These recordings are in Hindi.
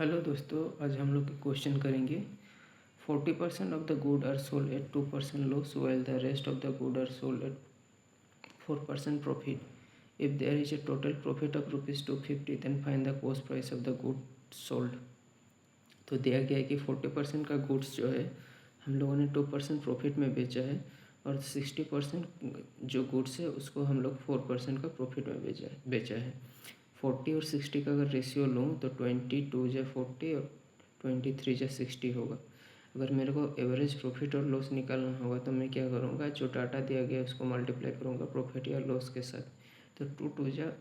हेलो दोस्तों, आज हम लोग क्वेश्चन करेंगे 40% of the good are sold at 2% loss while the rest of the good are sold at 4% profit. If there is a total profit of ₹250 then find the cost price of the good sold. तो दिया गया है कि 40% का गुड्स जो है हम लोगों ने 2% प्रॉफिट में बेचा है और 60% जो गुड्स है उसको हम लोग 4% का प्रॉफिट में बेचा है. 40 और 60 का अगर रेशियो लूँ तो 22 या 40 और 23 या 60 होगा. अगर मेरे को एवरेज प्रॉफिट और लॉस निकालना होगा तो मैं क्या करूँगा, जो डाटा दिया गया है उसको मल्टीप्लाई करूँगा प्रॉफिट या लॉस के साथ. तो 2 या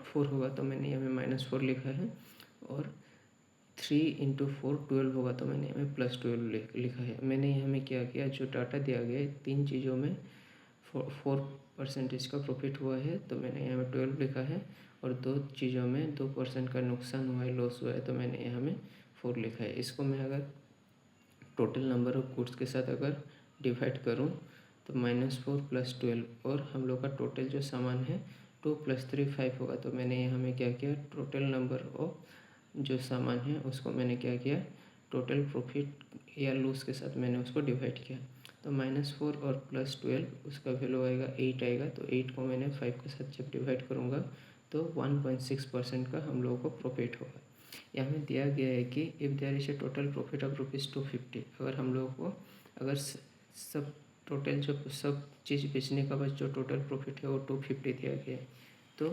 4 होगा तो मैंने यहाँ में -4 लिखा है और 3 × 4 12 होगा तो मैंने यहाँ में +12 लिखा है. मैंने यहाँ में क्या किया, जो डाटा दिया गया है तीन चीज़ों में 4% का प्रॉफिट हुआ है तो मैंने यहाँ में 12 लिखा है और दो चीज़ों में 2% का नुकसान हुआ है, लॉस हुआ है तो मैंने यहाँ में 4 लिखा है. इसको मैं अगर टोटल नंबर ऑफ गुड्स के साथ अगर डिवाइड करूँ तो -4 + 12 और हम लोग का टोटल जो सामान है 2 + 3 5 होगा. तो मैंने यहाँ में क्या किया, टोटल नंबर ऑफ जो सामान है उसको मैंने क्या किया, टोटल प्रॉफिट या लॉस के साथ मैंने उसको डिवाइड किया. तो -4 और +12 उसका वैल्यू आएगा 8 आएगा. तो 8 को मैंने 5 के साथ जब डिवाइड करूँगा तो 1.6% का हम लोगों को प्रॉफिट होगा. यहाँ में दिया गया है कि if there is a total profit of ₹250, अगर हम लोगों को अगर सब टोटल जो सब चीज़ बेचने का बाद जो टोटल प्रॉफिट है वो 250 दिया गया है. तो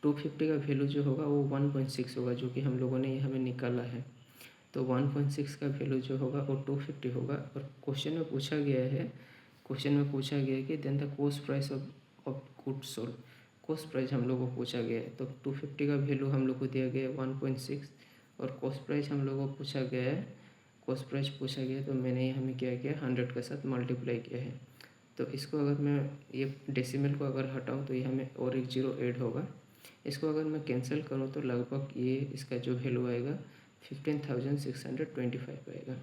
250 का वैल्यू जो होगा वो 1.6 होगा, जो कि हम लोगों ने यहाँ में निकाला है. तो 1.6 का वैल्यू जो होगा वो 250 होगा. और क्वेश्चन में पूछा गया है कि then the cost price of good sold. Cost price हम लोग को पूछा गया है. तो 250 का वैल्यू हम लोग को दिया गया है 1.6 और कॉस्ट प्राइस हम लोग को पूछा गया है. तो मैंने यहाँ में क्या किया, 100 के साथ मल्टीप्लाई किया है. तो इसको अगर मैं ये डेसिमल को अगर हटाऊँ तो यहाँ में और एक 0 ऐड होगा. इसको अगर मैं कैंसिल करूँ तो लगभग ये इसका जो वैल्यू आएगा 15,625 आएगा.